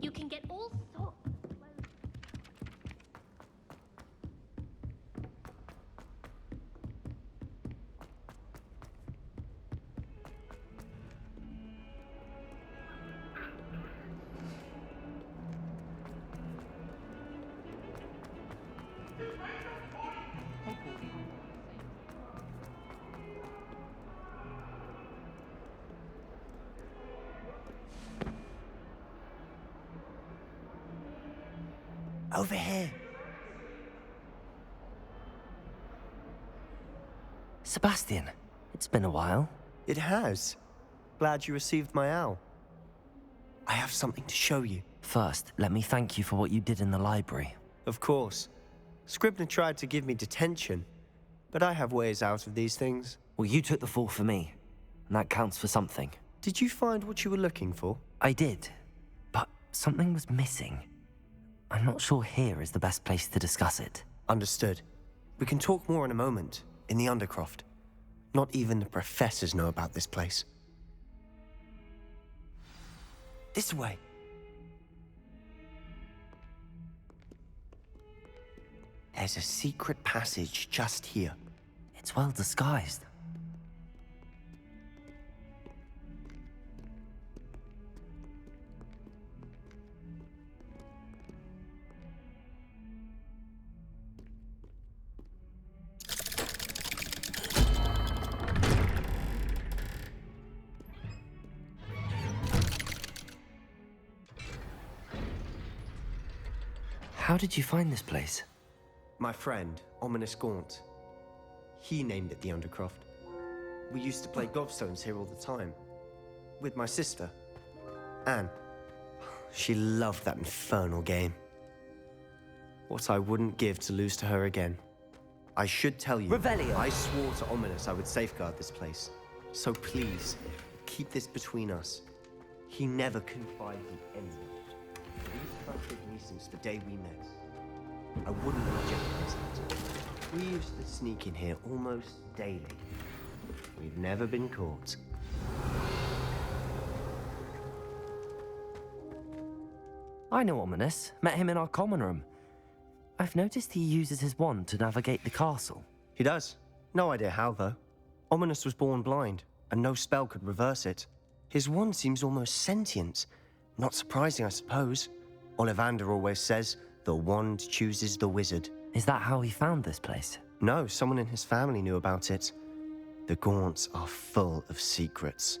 You can get all sorts of clothes. Over here. Sebastian, it's been a while. It has. Glad you received my owl. I have something to show you. First, let me thank you for what you did in the library. Of course. Scribner tried to give me detention, but I have ways out of these things. Well, you took the fall for me, and that counts for something. Did you find what you were looking for? I did, but something was missing. I'm not sure here is the best place to discuss it. Understood. We can talk more in a moment, in the Undercroft. Not even the professors know about this place. This way. There's a secret passage just here. It's well disguised. How did you find this place? My friend, Ominous Gaunt. He named it the Undercroft. We used to play gobstones here all the time. With my sister, Anne. She loved that infernal game. What I wouldn't give to lose to her again. I should tell you, Revelio. I swore to Ominous I would safeguard this place. So please, keep this between us. He never confided in anyone. He's trusted me since the day we met. I wouldn't want to jeopardize that. We used to sneak in here almost daily. We've never been caught. I know Ominous. Met him in our common room. I've noticed he uses his wand to navigate the castle. He does. No idea how, though. Ominous was born blind, and no spell could reverse it. His wand seems almost sentient. Not surprising, I suppose. Ollivander always says, the wand chooses the wizard. Is that how he found this place? No, someone in his family knew about it. The Gaunts are full of secrets.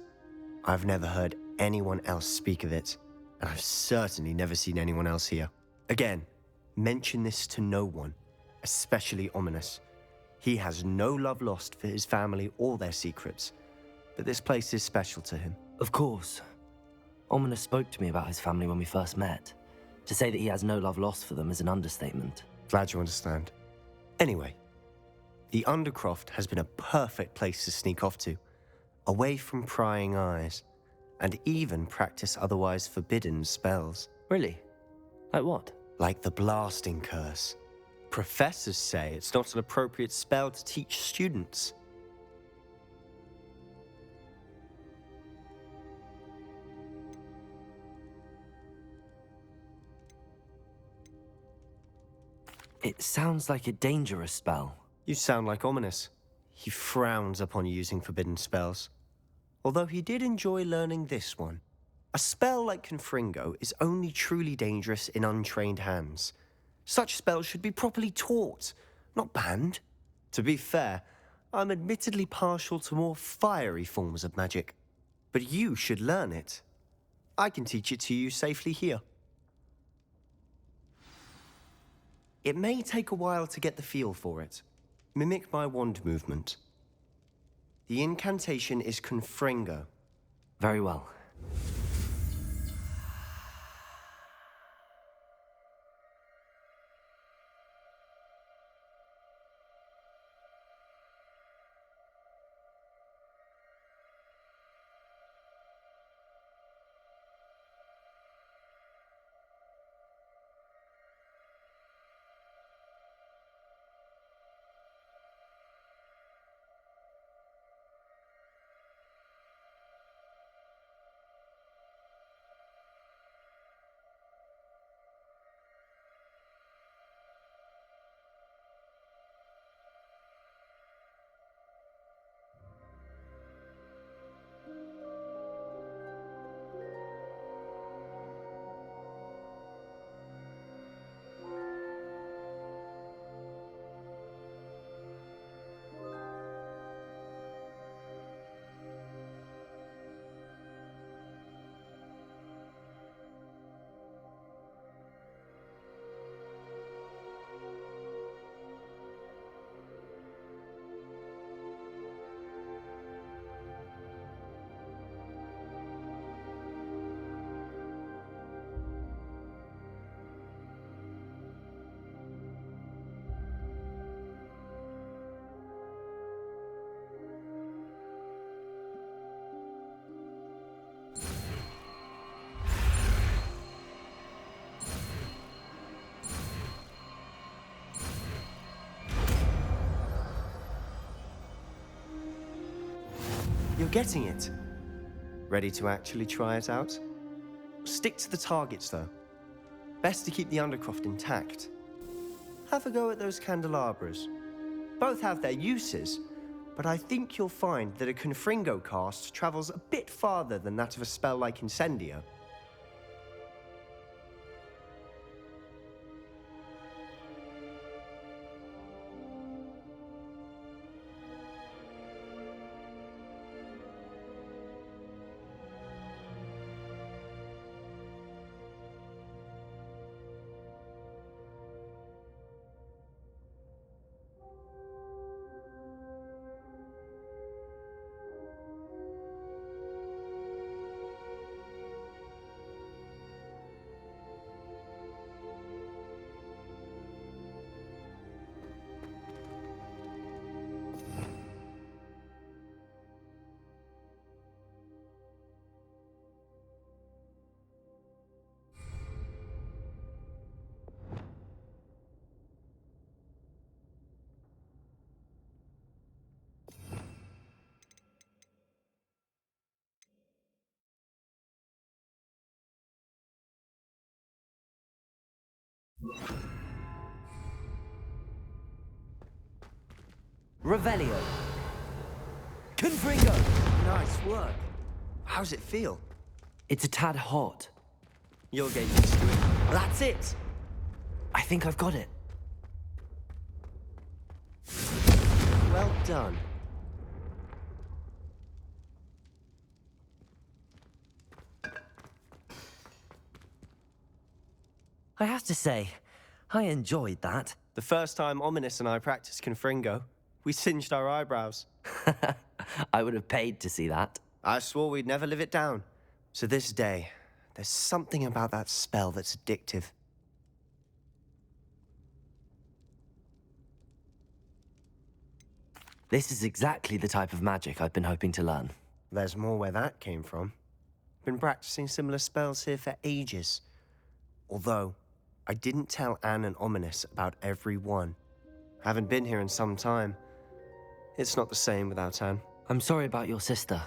I've never heard anyone else speak of it, and I've certainly never seen anyone else here. Again, mention this to no one, especially Ominous. He has no love lost for his family or their secrets, but this place is special to him. Of course. Ominous spoke to me about his family when we first met. To say that he has no love lost for them is an understatement. Glad you understand. Anyway, the Undercroft has been a perfect place to sneak off to, away from prying eyes, and even practice otherwise forbidden spells. Really? Like what? Like the blasting curse. Professors say it's not an appropriate spell to teach students. It sounds like a dangerous spell. You sound like Ominous. He frowns upon using forbidden spells. Although he did enjoy learning this one. A spell like Confringo is only truly dangerous in untrained hands. Such spells should be properly taught, not banned. To be fair, I'm admittedly partial to more fiery forms of magic. But you should learn it. I can teach it to you safely here. It may take a while to get the feel for it. Mimic my wand movement. The incantation is Confringo. Very well. You're getting it. Ready to actually try it out? Stick to the targets, though. Best to keep the Undercroft intact. Have a go at those candelabras. Both have their uses, but I think you'll find that a Confringo cast travels a bit farther than that of a spell like Incendio. Revelio. Confringo! Nice work. How's it feel? It's a tad hot. You'll get used to it. That's it! I think I've got it. Well done. I have to say, I enjoyed that. The first time Ominous and I practiced Confringo, we singed our eyebrows. I would have paid to see that. I swore we'd never live it down. To this day, there's something about that spell that's addictive. This is exactly the type of magic I've been hoping to learn. There's more where that came from. Been practicing similar spells here for ages. Although, I didn't tell Anne and Ominous about every one. Haven't been here in some time. It's not the same without Anne. I'm sorry about your sister.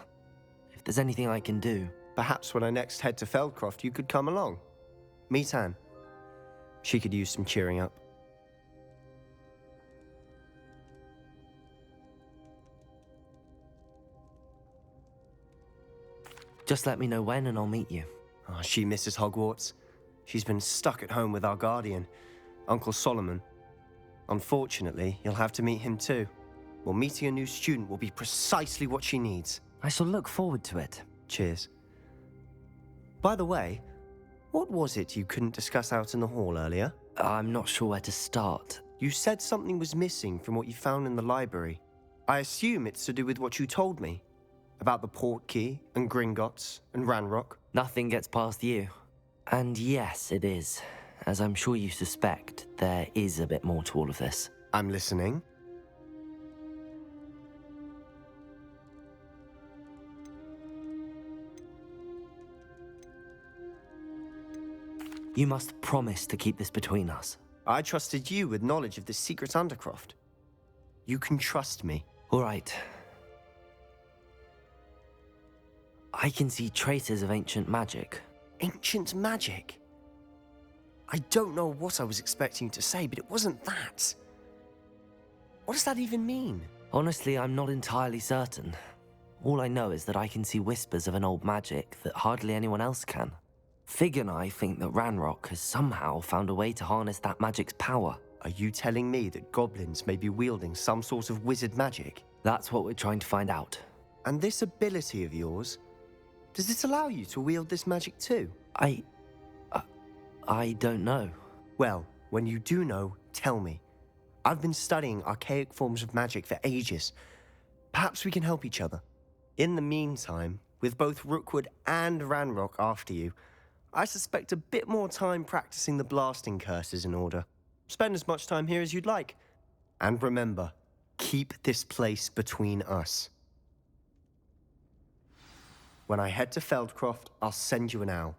If there's anything I can do... Perhaps when I next head to Feldcroft, you could come along. Meet Anne. She could use some cheering up. Just let me know when and I'll meet you. Oh, she misses Hogwarts. She's been stuck at home with our guardian, Uncle Solomon. Unfortunately, you'll have to meet him too. Well, meeting a new student will be precisely what she needs. I shall look forward to it. Cheers. By the way, what was it you couldn't discuss out in the hall earlier? I'm not sure where to start. You said something was missing from what you found in the library. I assume it's to do with what you told me. About the port key, and Gringotts, and Ranrock. Nothing gets past you. And yes, it is. As I'm sure you suspect, there is a bit more to all of this. I'm listening. You must promise to keep this between us. I trusted you with knowledge of the secret Undercroft. You can trust me. All right. I can see traces of ancient magic. Ancient magic? I don't know what I was expecting you to say, but it wasn't that. What does that even mean? Honestly, I'm not entirely certain. All I know is that I can see whispers of an old magic that hardly anyone else can. Fig and I think that Ranrock has somehow found a way to harness that magic's power. Are you telling me that goblins may be wielding some sort of wizard magic? That's what we're trying to find out. And this ability of yours, does it allow you to wield this magic too? I don't know. Well, when you do know, tell me. I've been studying archaic forms of magic for ages. Perhaps we can help each other. In the meantime, with both Rookwood and Ranrock after you, I suspect a bit more time practicing the blasting curse is in order. Spend as much time here as you'd like. And remember, keep this place between us. When I head to Feldcroft, I'll send you an owl.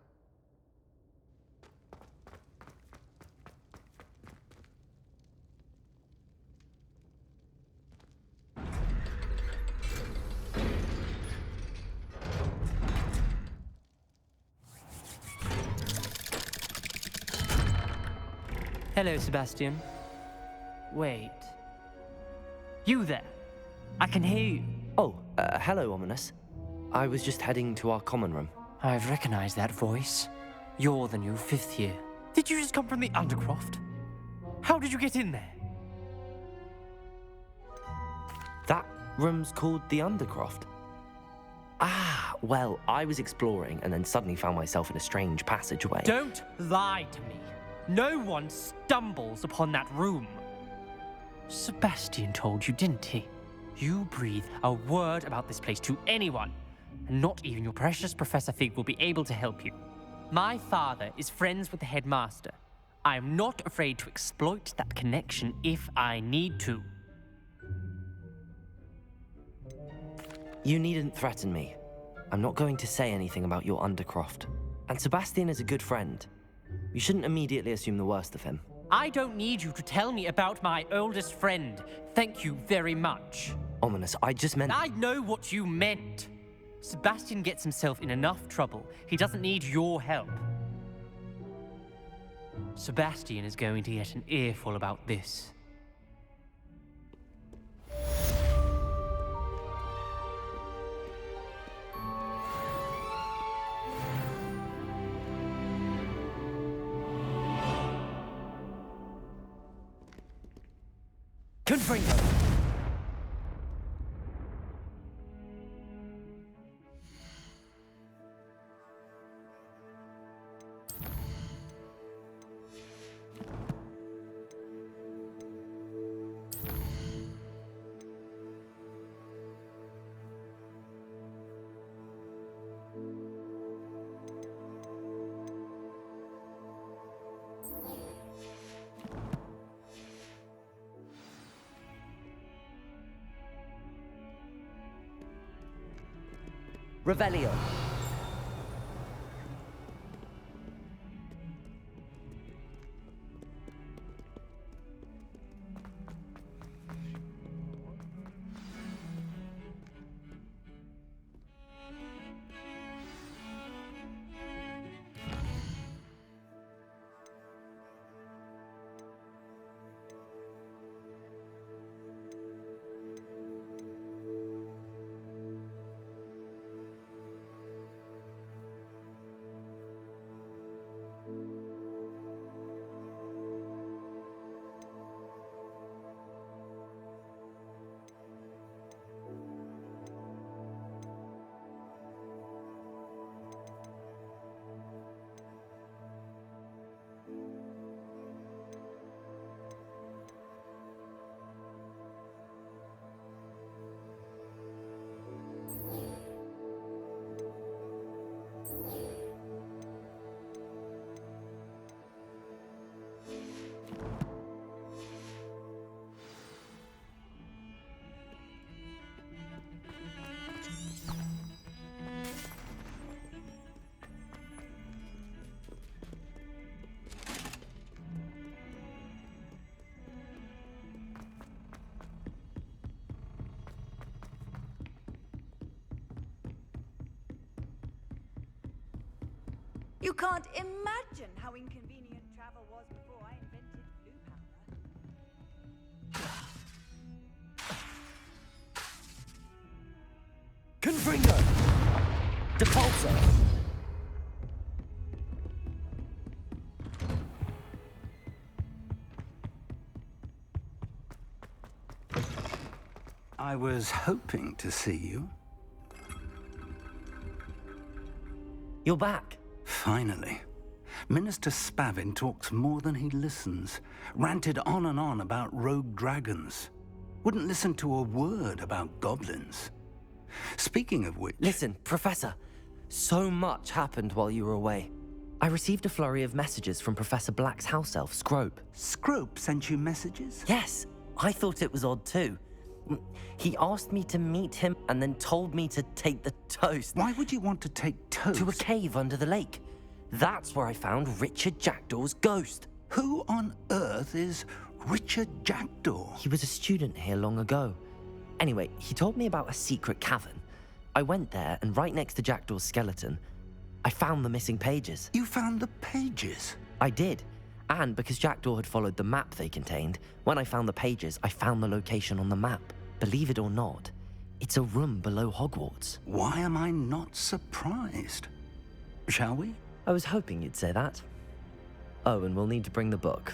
Hello, Sebastian. Wait. You there? I can hear you. Oh, hello, Ominous. I was just heading to our common room. I've recognized that voice. You're the new 5th year. Did you just come from the Undercroft? How did you get in there? That room's called the Undercroft. Ah, well, I was exploring and then suddenly found myself in a strange passageway. Don't lie to me. No one stumbles upon that room. Sebastian told you, didn't he? You breathe a word about this place to anyone, and not even your precious Professor Fig will be able to help you. My father is friends with the headmaster. I am not afraid to exploit that connection if I need to. You needn't threaten me. I'm not going to say anything about your Undercroft. And Sebastian is a good friend. You shouldn't immediately assume the worst of him. I don't need you to tell me about my oldest friend. Thank you very much. Ominous, I just meant... I know what you meant. Sebastian gets himself in enough trouble. He doesn't need your help. Sebastian is going to get an earful about this. Confringo! Revelio. You can't imagine how inconvenient travel was before I invented blue powder. Confringo! Depulso! I was hoping to see you. You're back. Finally. Minister Spavin talks more than he listens. Ranted on and on about rogue dragons. Wouldn't listen to a word about goblins. Speaking of which... Listen, Professor. So much happened while you were away. I received a flurry of messages from Professor Black's house elf, Scrope. Scrope sent you messages? Yes, I thought it was odd too. He asked me to meet him and then told me to take the toast. Why would you want to take toast? To a cave under the lake. That's where I found Richard Jackdaw's ghost. Who on earth is Richard Jackdaw? He was a student here long ago. Anyway, he told me about a secret cavern. I went there, and right next to Jackdaw's skeleton, I found the missing pages. You found the pages? I did. And because Jackdaw had followed the map they contained, when I found the pages, I found the location on the map. Believe it or not, it's a room below Hogwarts. Why am I not surprised? Shall we? I was hoping you'd say that. Oh, and we'll need to bring the book.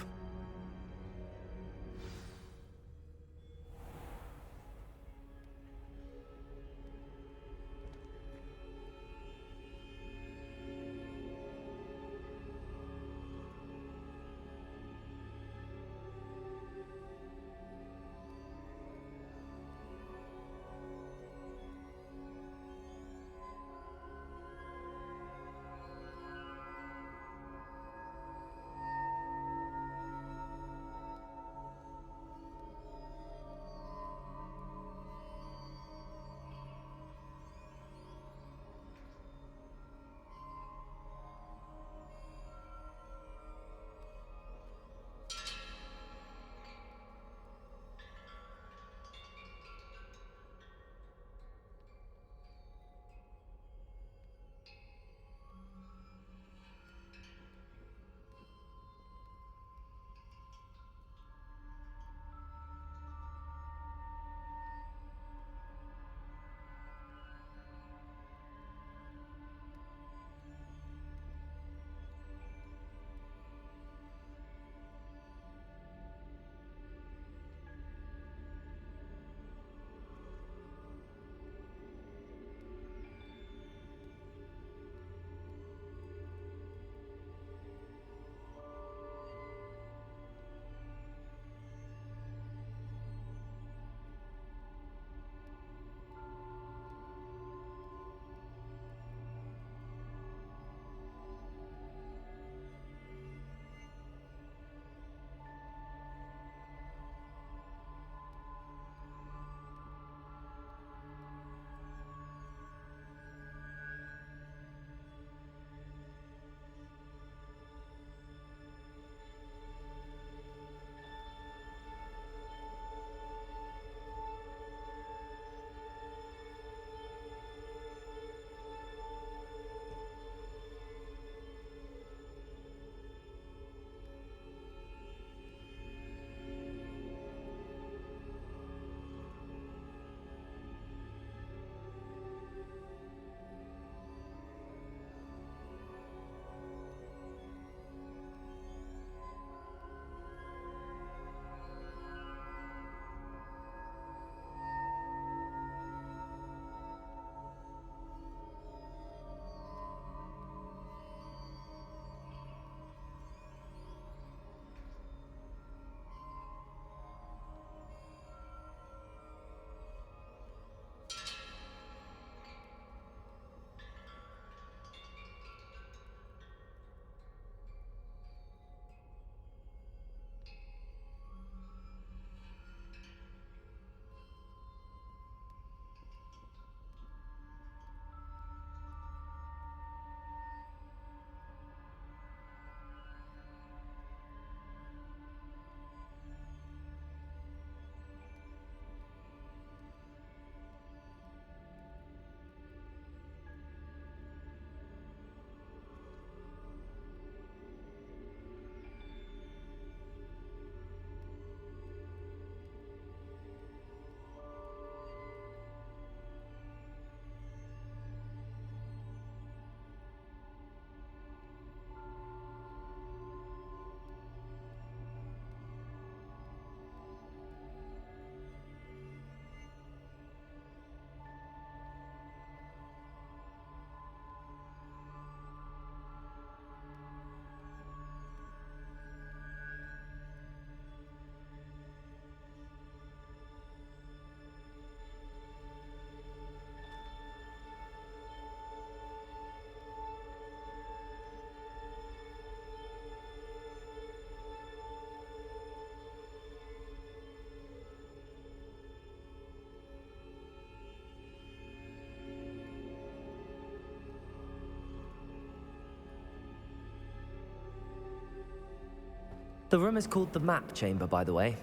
The room is called the Map Chamber, by the way.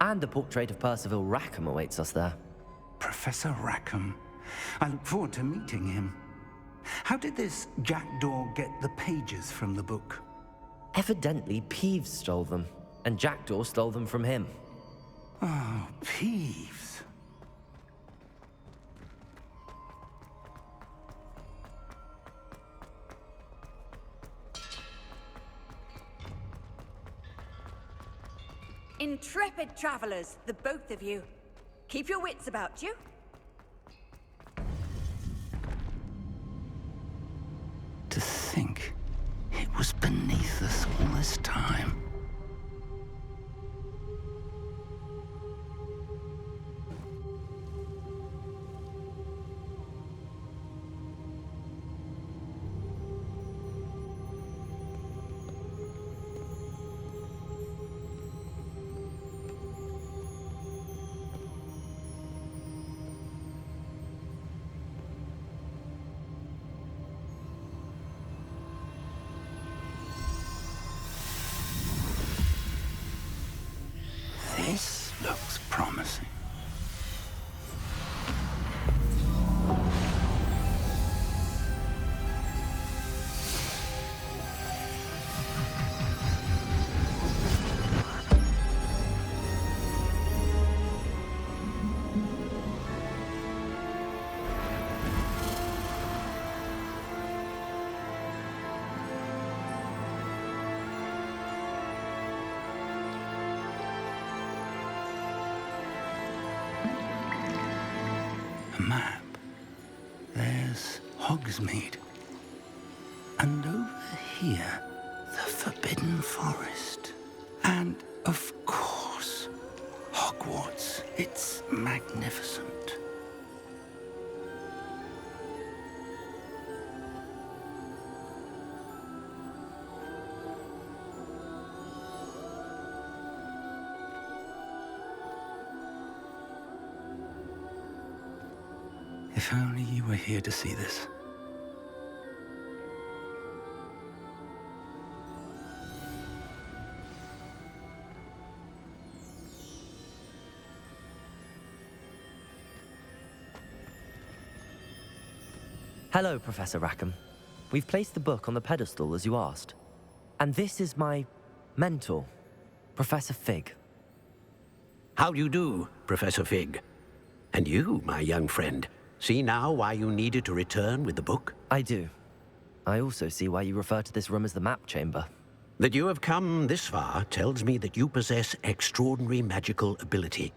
And a portrait of Percival Rackham awaits us there. Professor Rackham. I look forward to meeting him. How did this Jackdaw get the pages from the book? Evidently, Peeves stole them, and Jackdaw stole them from him. Oh, Peeves. Intrepid travelers, the both of you. Keep your wits about you. To think it was beneath us all this time. This looks promising. A map. There's Hogsmeade. And over here, the Forbidden Forest. And, of course, Hogwarts. It's magnificent. If only you were here to see this. Hello, Professor Rackham. We've placed the book on the pedestal as you asked. And this is my mentor, Professor Fig. How do you do, Professor Fig? And you, my young friend, see now why you needed to return with the book? I do. I also see why you refer to this room as the map chamber. That you have come this far tells me that you possess extraordinary magical ability,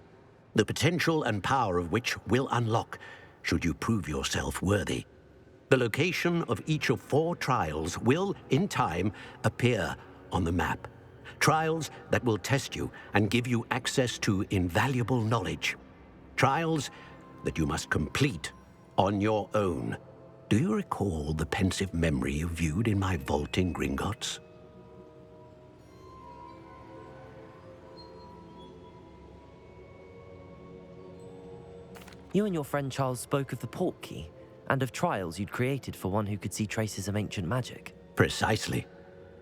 the potential and power of which will unlock should you prove yourself worthy. The location of each of 4 trials will, in time, appear on the map. Trials that will test you and give you access to invaluable knowledge. Trials that you must complete on your own. Do you recall the pensive memory you viewed in my vault in Gringotts? You and your friend Charles spoke of the Portkey, and of trials you'd created for one who could see traces of ancient magic. Precisely.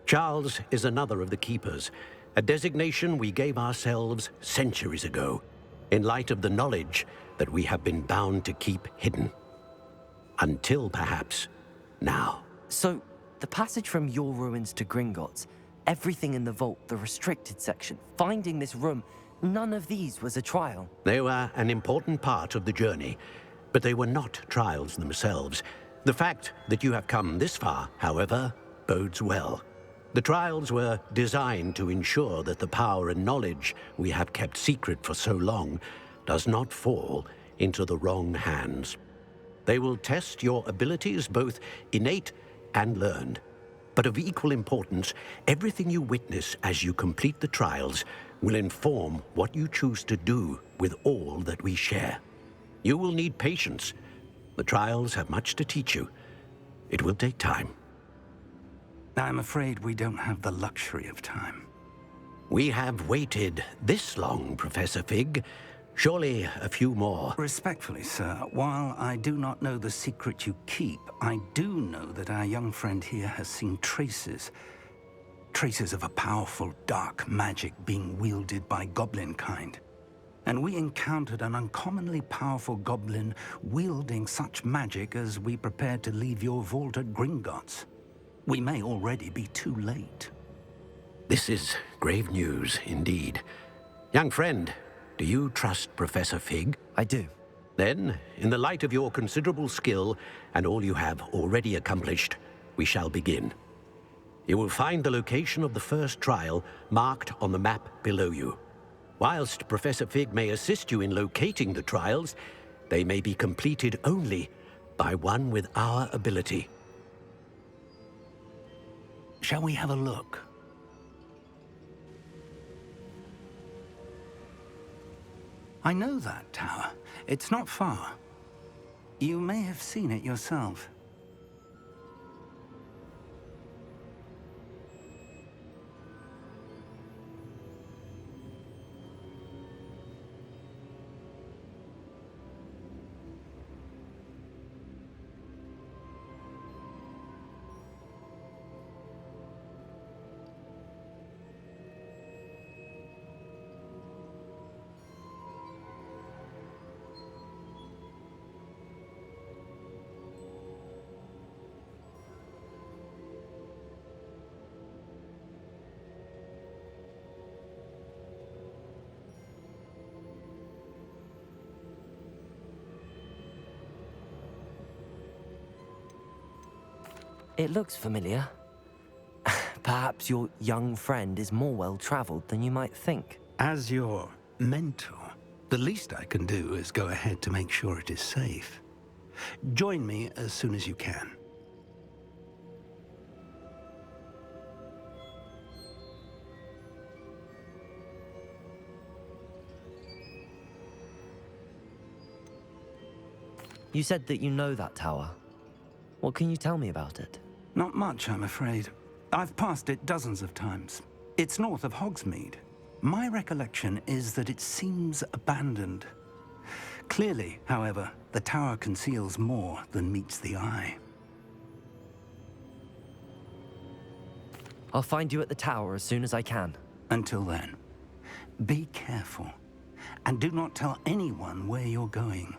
Charles is another of the Keepers, a designation we gave ourselves centuries ago, in light of the knowledge that we have been bound to keep hidden. Until, perhaps, now. So, the passage from your ruins to Gringotts, everything in the vault, the restricted section, finding this room, none of these was a trial. They were an important part of the journey, but they were not trials themselves. The fact that you have come this far, however, bodes well. The trials were designed to ensure that the power and knowledge we have kept secret for so long does not fall into the wrong hands. They will test your abilities, both innate and learned. But of equal importance, everything you witness as you complete the trials will inform what you choose to do with all that we share. You will need patience. The trials have much to teach you. It will take time. I'm afraid we don't have the luxury of time. We have waited this long, Professor Fig. Surely a few more. Respectfully, sir, while I do not know the secret you keep, I do know that our young friend here has seen traces of a powerful dark magic being wielded by goblin kind. And we encountered an uncommonly powerful goblin wielding such magic as we prepared to leave your vault at Gringotts. We may already be too late. This is grave news indeed. Young friend, do you trust Professor Fig? I do. Then, in the light of your considerable skill and all you have already accomplished, we shall begin. You will find the location of the first trial marked on the map below you. Whilst Professor Fig may assist you in locating the trials, they may be completed only by one with our ability. Shall we have a look? I know that tower. It's not far. You may have seen it yourself. It looks familiar. Perhaps your young friend is more well-traveled than you might think. As your mentor, the least I can do is go ahead to make sure it is safe. Join me as soon as you can. You said that you know that tower. What can you tell me about it? Not much, I'm afraid. I've passed it dozens of times. It's north of Hogsmeade. My recollection is that it seems abandoned. Clearly, however, the tower conceals more than meets the eye. I'll find you at the tower as soon as I can. Until then, be careful, and do not tell anyone where you're going.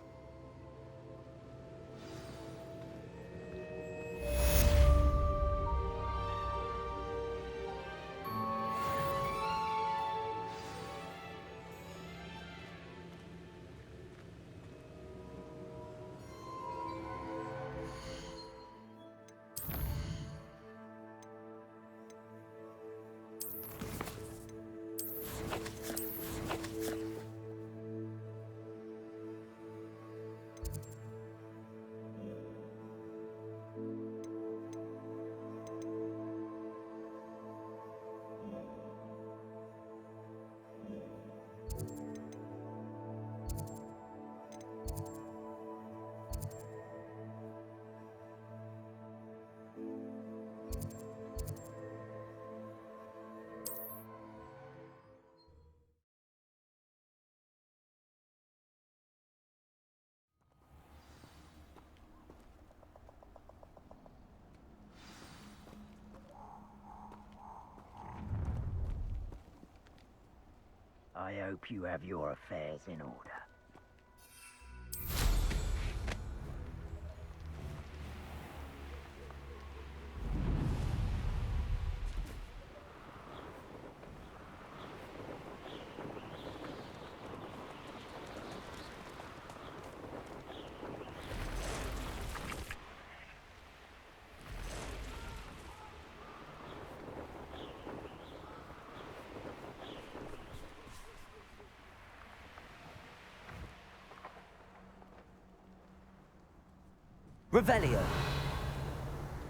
I hope you have your affairs in order. Revelio!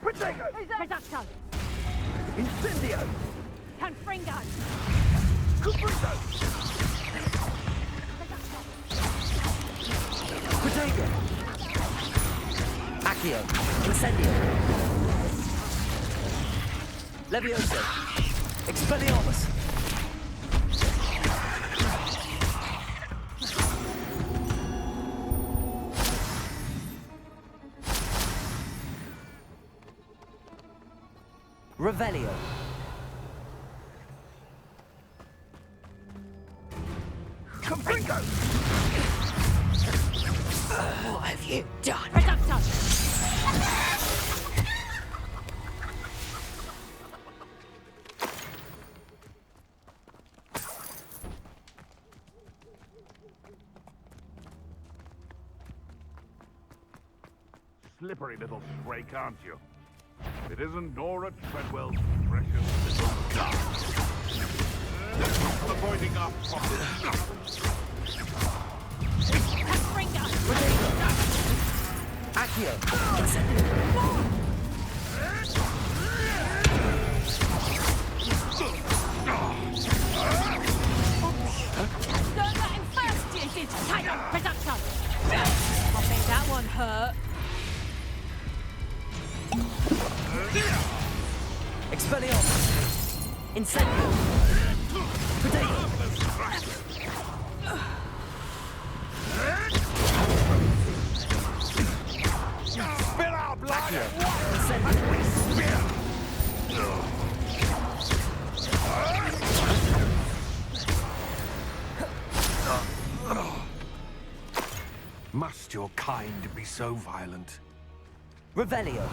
Protego! Reducto! Incendio! Confringo! Cuprito! Protego! Accio! Incendio! Levioso! Expelliarmus! Revelio. Confringo! What have you done? Reducto! slippery little snake, aren't you? It isn't Nora Treadwell's precious little dart. The pointing up from Confringo! Accio! Don't let him first, you did! Tight on, Reducto! I think that one hurt. Expelliarmus! Incendio! Potato! Spill our blood! Must your kind be so violent? Revelio!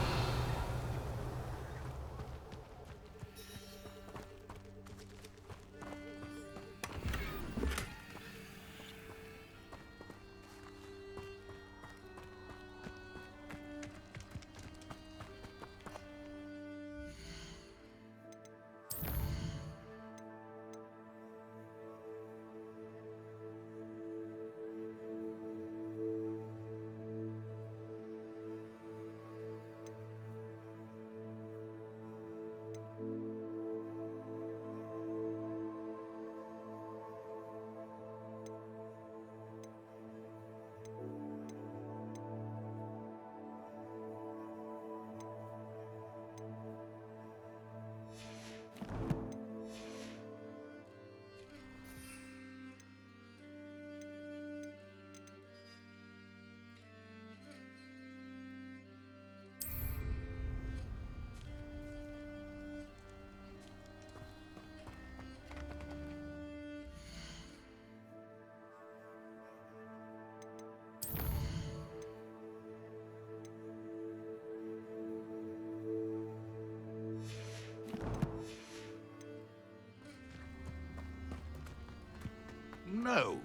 No.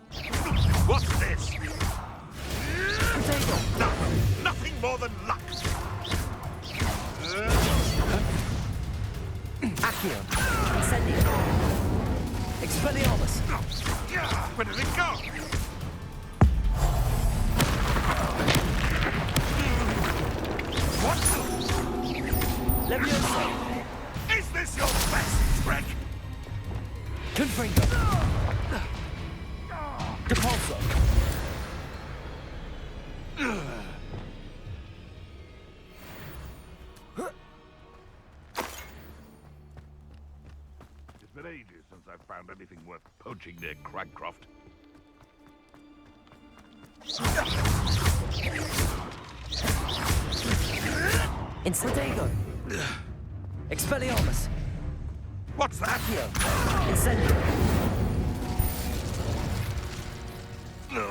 What's this? Nothing more than luck. Accio! Incendio! Expelliarmus! Where did it go? What? Levioso! Is this your best trick? Confringo! Depulso! It's been ages since I've found anything worth poaching near Cragcroft. Incendio! Expelliarmus! What's that? Accio! Incendio! No.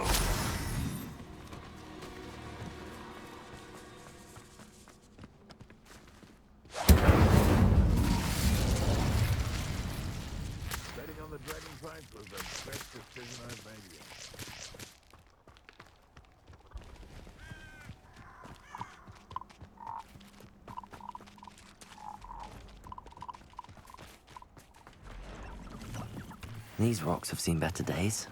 Betting on the dragon fight was the best decision I've made yet. These rocks have seen better days.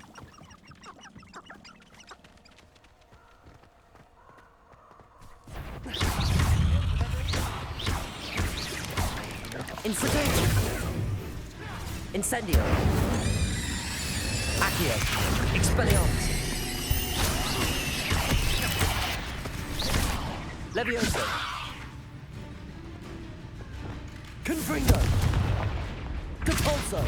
Incendio! Incendio! Accio! Expelliarmus! Levioso! Confringo! Depulso!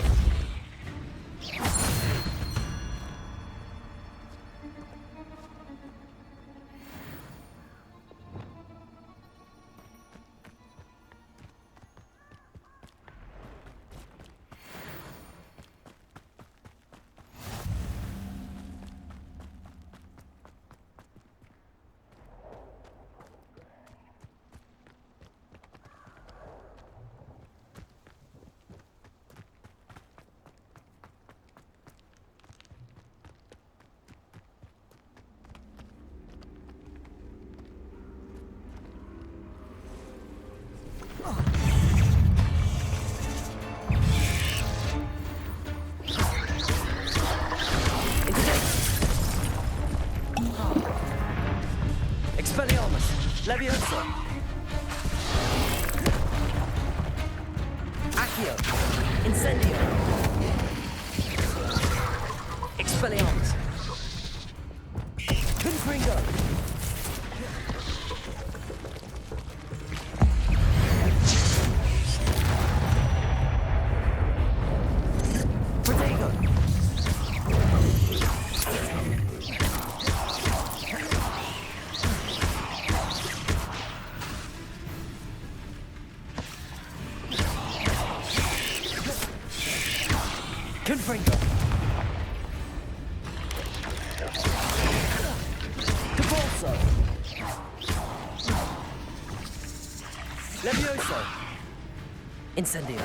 Accio! Incendio! Expelliarmus! Confringo! Protego! Confringo! Cabolso! Levioso! Incendio!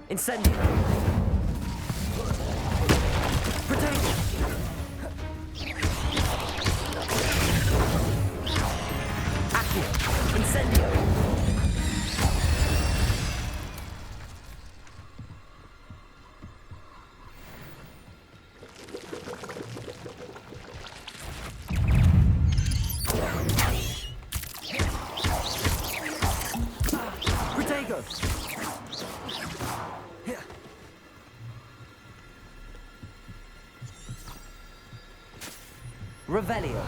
Incendio! Protego! Accio! Incendio! Protego! Revelio.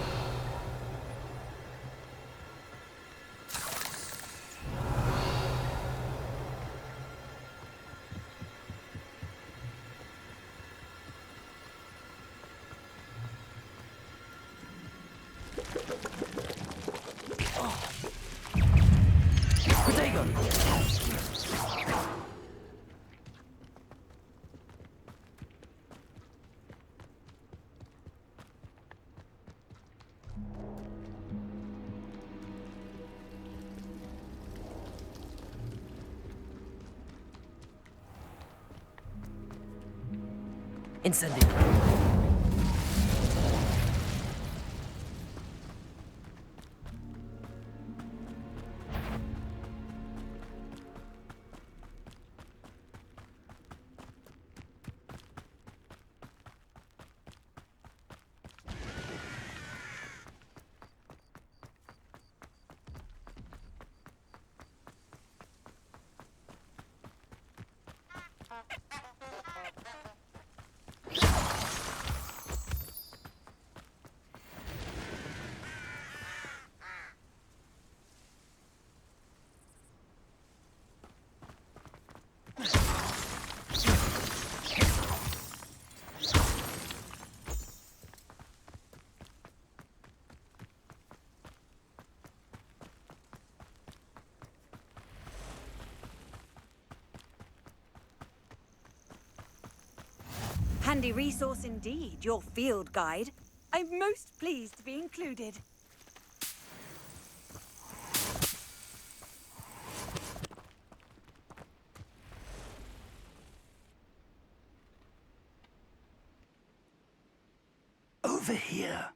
Protego. Incendio. Handy resource indeed, your field guide. I'm most pleased to be included. Over here.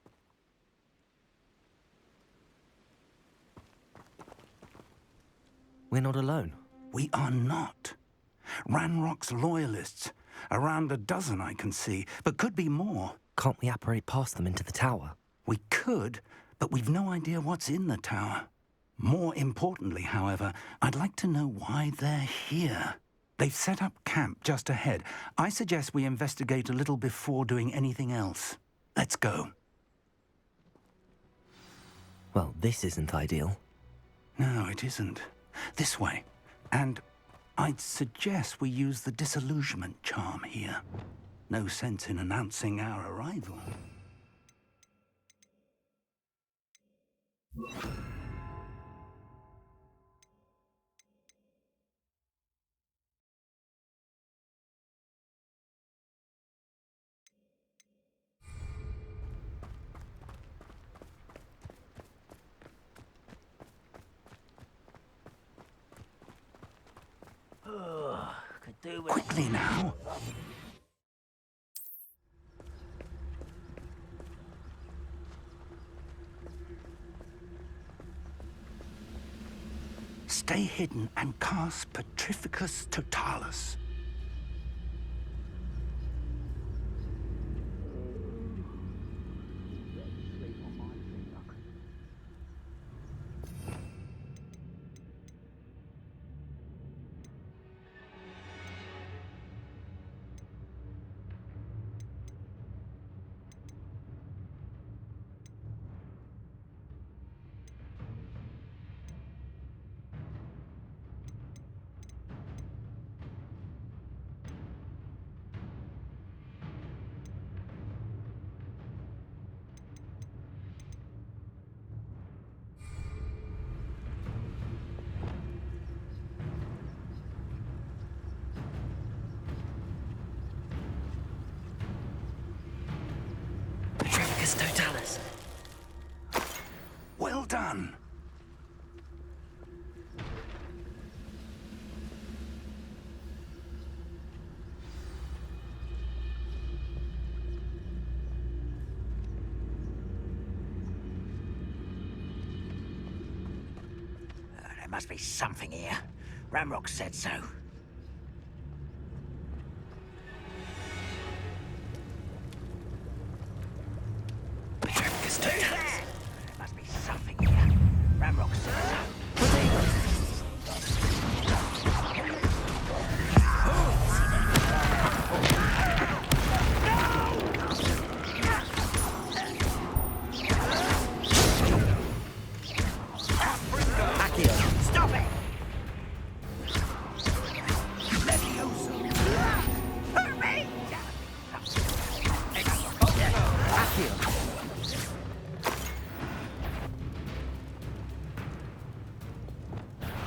We're not alone. We are not. Ranrock's loyalists. Around a dozen I can see, but could be more. Can't we apparate past them into the tower? We could, but we've no idea what's in the tower. More importantly, however, I'd like to know why they're here. They've set up camp just ahead. I suggest we investigate a little before doing anything else. Let's go. Well, this isn't ideal. No, it isn't. This way. And I'd suggest we use the disillusionment charm here. No sense in announcing our arrival. Could do with Quickly now. Stay hidden and cast Petrificus Totalis. Vicus Totalis. Well done. There must be something here. Ramrock said so. Vicus Totalis. There must be something here. Ramrock said so. Stop it! Leviosa! Hurt me!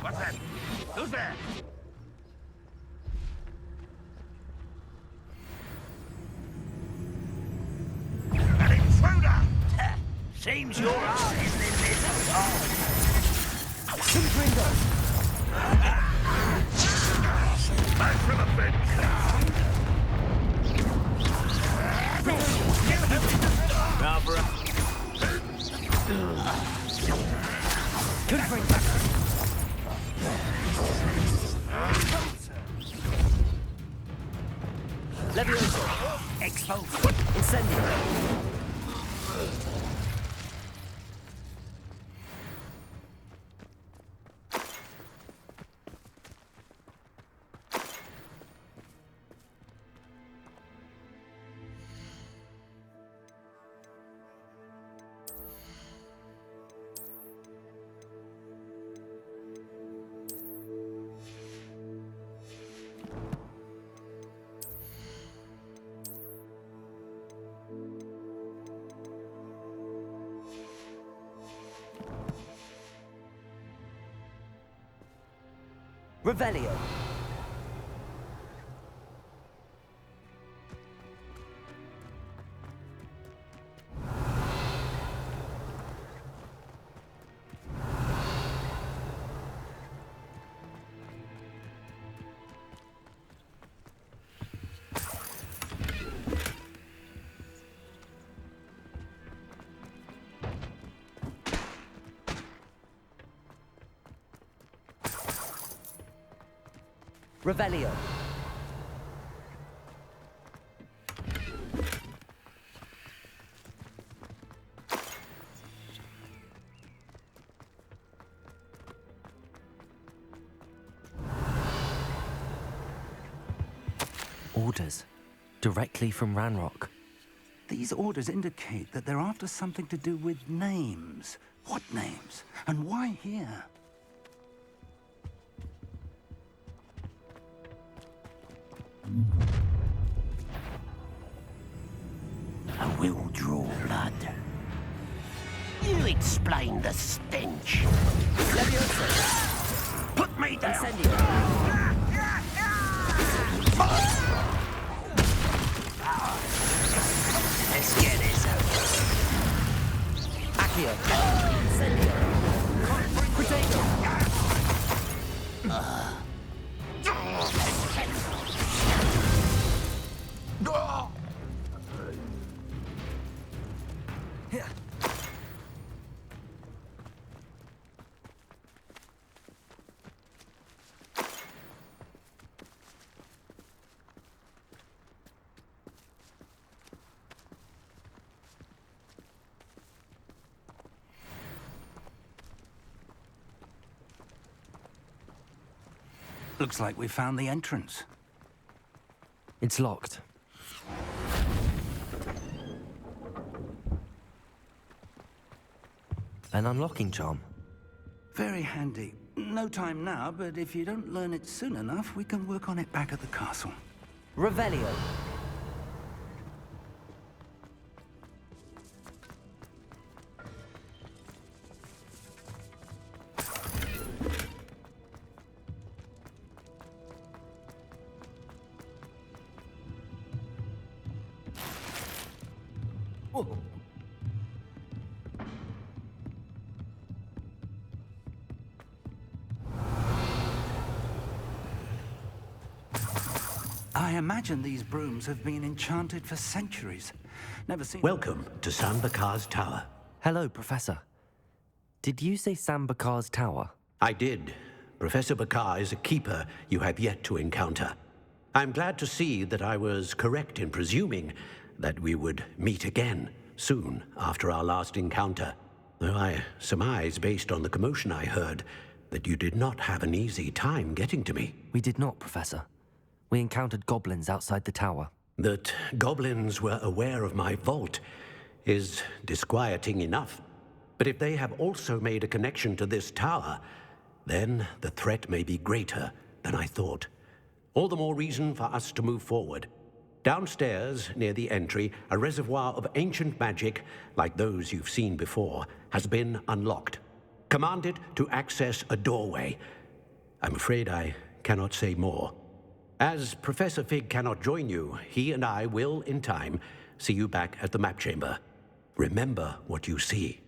What's that? Who's there? An intruder! Seems your heart is in this Back from a bed. Now for Leviosa. Expose. Incendio. Revelio. Revelio. Orders. Directly from Ranrock. These orders indicate that they're after something to do with names. What names? And why here? I will draw blood. You explain the stench. Leviosa. Put me down. Incendio. Let's get this over. Accio. Incendio. Protego. Looks like we found the entrance. It's locked. An unlocking charm. Very handy. No time now, but if you don't learn it soon enough, we can work on it back at the castle. Revelio. I imagine these brooms have been enchanted for centuries. Never seen... Welcome to Sambakar's Tower. Hello, Professor. Did you say Sambakar's Tower? I did. Professor Bakar is a keeper you have yet to encounter. I'm glad to see that I was correct in presuming that we would meet again soon after our last encounter. Though I surmise, based on the commotion I heard, that you did not have an easy time getting to me. We did not, Professor. We encountered goblins outside the tower. That goblins were aware of my vault is disquieting enough. But if they have also made a connection to this tower, then the threat may be greater than I thought. All the more reason for us to move forward. Downstairs, near the entry, a reservoir of ancient magic, like those you've seen before, has been unlocked. Command it to access a doorway. I'm afraid I cannot say more. As Professor Fig cannot join you, he and I will, in time, see you back at the map chamber. Remember what you see.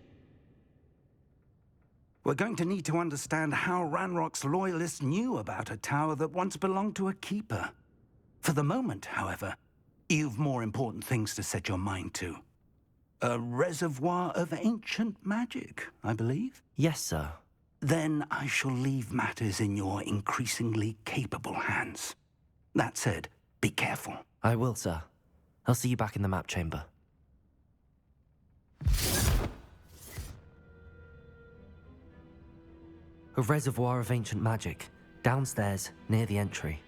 We're going to need to understand how Ranrock's loyalists knew about a tower that once belonged to a keeper. For the moment, however, you've more important things to set your mind to. A reservoir of ancient magic, I believe? Yes, sir. Then I shall leave matters in your increasingly capable hands. That said, be careful. I will, sir. I'll see you back in the map chamber. A reservoir of ancient magic, downstairs, near the entry.